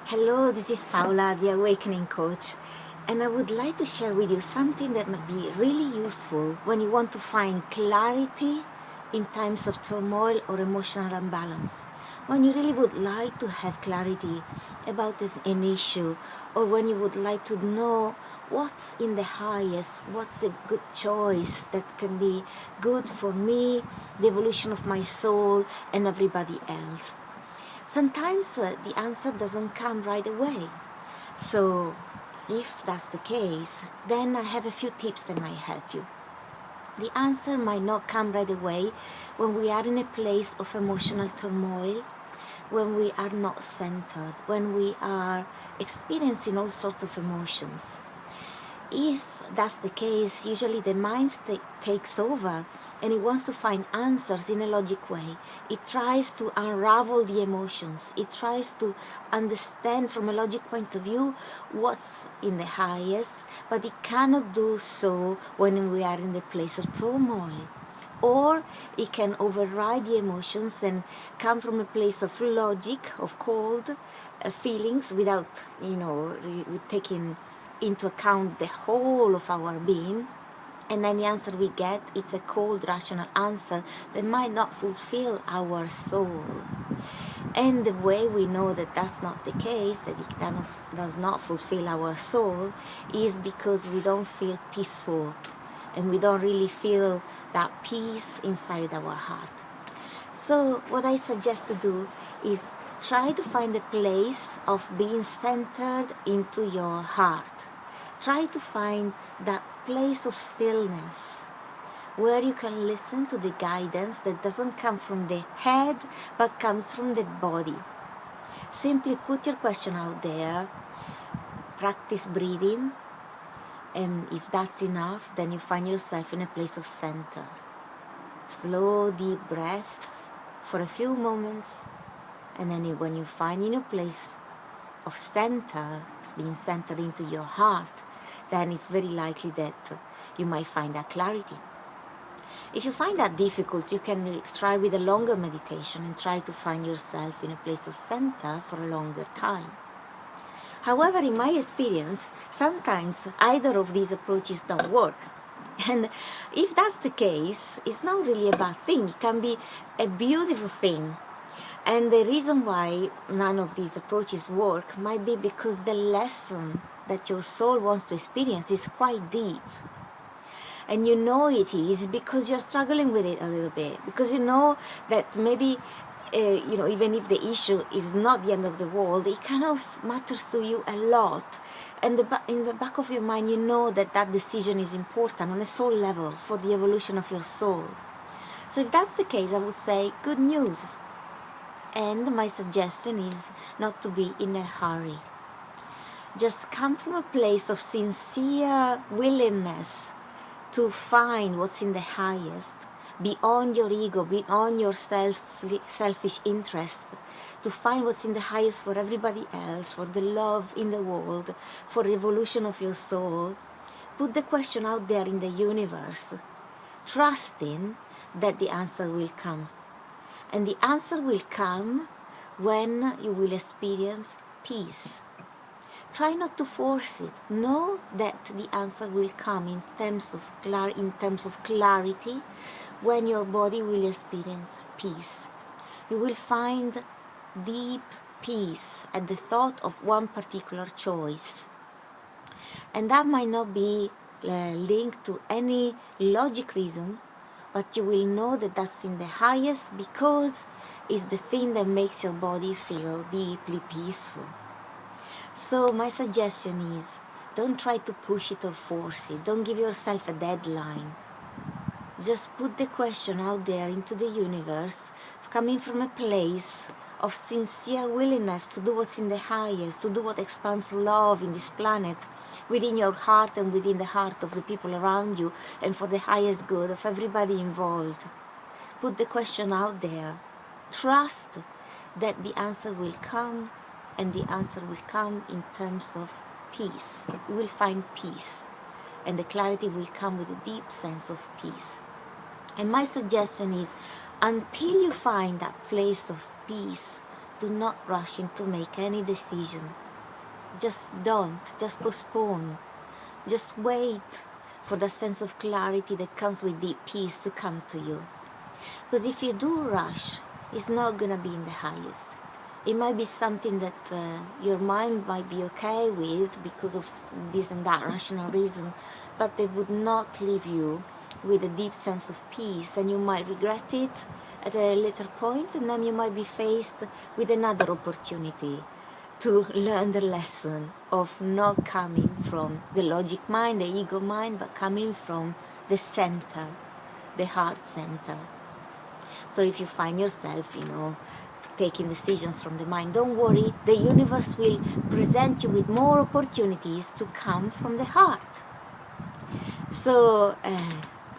Hello, this is Paola, the Awakening Coach, and I would like to share with you something that might be really useful when you want to find clarity in times of turmoil or emotional imbalance. When you really would like to have clarity about an issue, or when you would like to know what's in the highest, what's the good choice that can be good for me, the evolution of my soul, and everybody else. Sometimes the answer doesn't come right away. So if that's the case, then I have a few tips that might help you. The answer might not come right away when we are in a place of emotional turmoil, when we are not centered, when we are experiencing all sorts of emotions. If that's the case, usually the mind takes over and it wants to find answers in a logic way. It tries to unravel the emotions. It tries to understand from a logic point of view what's in the highest, but it cannot do so when we are in the place of turmoil. Or it can override the emotions and come from a place of logic, of cold feelings without, taking into account the whole of our being, and then the answer we get, it's a cold rational answer that might not fulfill our soul. And the way we know that that's not the case, that it does not fulfill our soul, is because we don't feel peaceful and we don't really feel that peace inside our heart. So what I suggest to do is try to find a place of being centered into your heart. Try to find that place of stillness where you can listen to the guidance that doesn't come from the head but comes from the body. Simply put your question out there, practice breathing, and if that's enough, then you find yourself in a place of center. Slow, deep breaths for a few moments, and then when you find in a place of center, being centered into your heart, then it's very likely that you might find that clarity. If you find that difficult, you can try with a longer meditation and try to find yourself in a place of center for a longer time. However, in my experience, sometimes either of these approaches don't work. And if that's the case, it's not really a bad thing. It can be a beautiful thing. And the reason why none of these approaches work might be because the lesson that your soul wants to experience is quite deep. And you know it is because you're struggling with it a little bit. Because you know that maybe, even if the issue is not the end of the world, it kind of matters to you a lot. And in the back of your mind, you know that decision is important on a soul level for the evolution of your soul. So if that's the case, I would say good news. And my suggestion is not to be in a hurry. Just come from a place of sincere willingness to find what's in the highest, beyond your ego, beyond your selfish interests, to find what's in the highest for everybody else, for the love in the world, for the evolution of your soul. Put the question out there in the universe, trusting that the answer will come. And the answer will come when you will experience peace. Try not to force it. Know that the answer will come in terms of clarity when your body will experience peace. You will find deep peace at the thought of one particular choice. And that might not be linked to any logic reason, but you will know that that's in the highest because it's the thing that makes your body feel deeply peaceful. So my suggestion is, don't try to push it or force it. Don't give yourself a deadline. Just put the question out there into the universe, coming from a place of sincere willingness to do what's in the highest, to do what expands love in this planet, within your heart and within the heart of the people around you, and for the highest good of everybody involved. Put the question out there. Trust that the answer will come, and the answer will come in terms of peace. You will find peace, and the clarity will come with a deep sense of peace. And my suggestion is, until you find that place of peace, do not rush into make any decision. Just don't, just postpone, just wait for the sense of clarity that comes with deep peace to come to you. Because if you do rush, it's not gonna be in the highest. It might be something that your mind might be okay with because of this and that rational reason, but they would not leave you with a deep sense of peace, and you might regret it at a later point, and then you might be faced with another opportunity to learn the lesson of not coming from the logic mind, the ego mind, but coming from the center, the heart center. So if you find yourself, taking decisions from the mind, don't worry, the universe will present you with more opportunities to come from the heart. So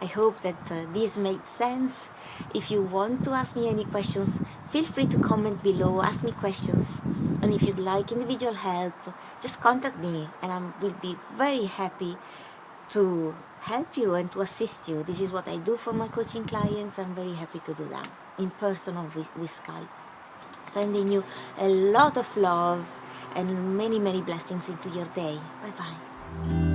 I hope that this made sense. If you want to ask me any questions, feel free to comment below, ask me questions. And if you'd like individual help, just contact me, and I will be very happy to help you and to assist you. This is what I do for my coaching clients. I'm very happy to do that, in person or with Skype. Sending you a lot of love and many, many blessings into your day. Bye-bye.